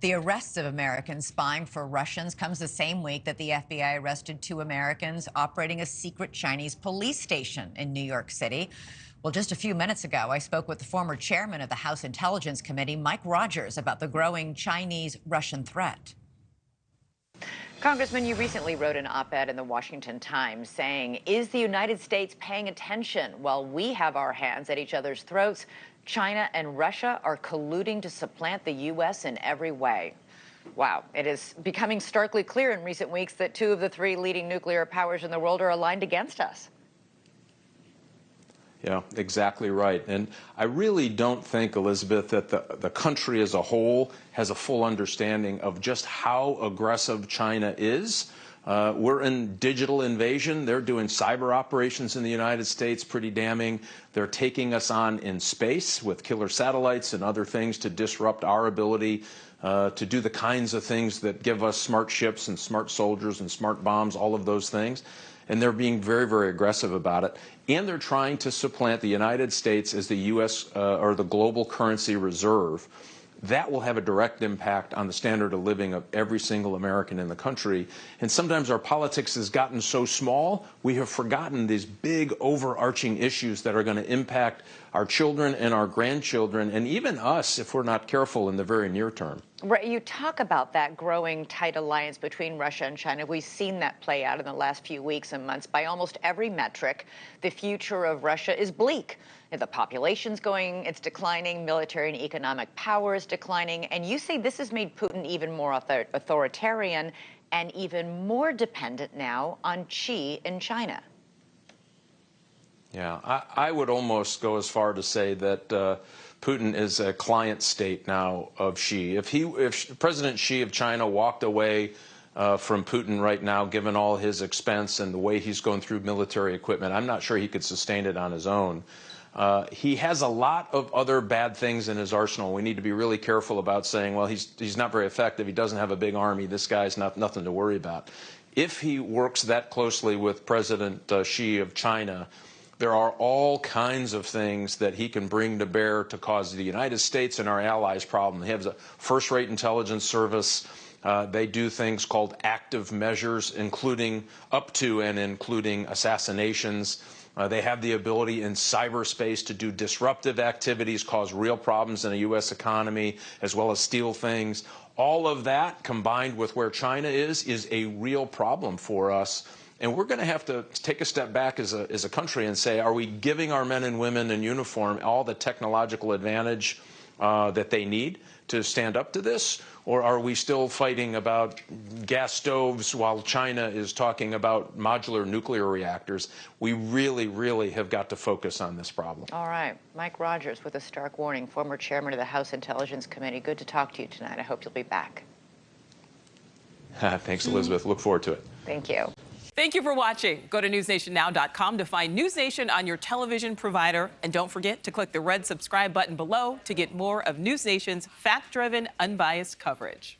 The arrests of Americans spying for Russians comes the same week that the FBI arrested 2 Americans operating a secret Chinese police station in New York City. Well, just a few minutes ago, I spoke with the former chairman of the House Intelligence Committee, Mike Rogers, about the growing Chinese-Russian threat. Congressman, you recently wrote an op-ed in the Washington Times saying, is the United States paying attention while we have our hands at each other's throats? China and Russia are colluding to supplant the U.S. in every way. Wow, it is becoming starkly clear in recent weeks that 2 of the 3 leading nuclear powers in the world are aligned against us. Yeah, exactly right. And I really don't think, Elizabeth, that the country as a whole has a full understanding of just how aggressive China is. We're in digital invasion. They're doing cyber operations in the United States, pretty damning. They're taking us on in space with killer satellites and other things to disrupt our ability to do the kinds of things that give us smart ships and smart soldiers and smart bombs, all of those things. And they're being very, very aggressive about it. And they're trying to supplant the United States as the U.S. Or the global currency reserve. That will have a direct impact on the standard of living of every single American in the country. And sometimes our politics has gotten so small, we have forgotten these big overarching issues that are going to impact our children and our grandchildren, and even us if we're not careful in the very near term. Right, you talk about that growing tight alliance between Russia and China. We've seen that play out in the last few weeks and months. By almost every metric, the future of Russia is bleak. The population's it's declining, military and economic power is declining, and you say this has made Putin even more authoritarian and even more dependent now on Xi in China. Yeah, I would almost go as far to say that Putin is a client state now of Xi. If President Xi of China walked away from Putin right now, given all his expense and the way he's going through military equipment, I'm not sure he could sustain it on his own. He has a lot of other bad things in his arsenal. We need to be really careful about saying, well, he's not very effective. He doesn't have a big army. This guy's nothing to worry about. If he works that closely with President Xi of China, there are all kinds of things that he can bring to bear to cause the United States and our allies problems. He has a first-rate intelligence service. They do things called active measures, including up to and including assassinations. They have the ability in cyberspace to do disruptive activities, cause real problems in the U.S. economy, as well as steal things. All of that, combined with where China is a real problem for us. And we're going to have to take a step back as a country and say, are we giving our men and women in uniform all the technological advantage that they need to stand up to this? Or are we still fighting about gas stoves while China is talking about modular nuclear reactors? We really, really have got to focus on this problem. All right. Mike Rogers with a stark warning, former chairman of the House Intelligence Committee. Good to talk to you tonight. I hope you'll be back. Thanks, Elizabeth. Look forward to it. Thank you. Thank you for watching. Go to newsnationnow.com to find NewsNation on your television provider. And don't forget to click the red subscribe button below to get more of NewsNation's fact-driven, unbiased coverage.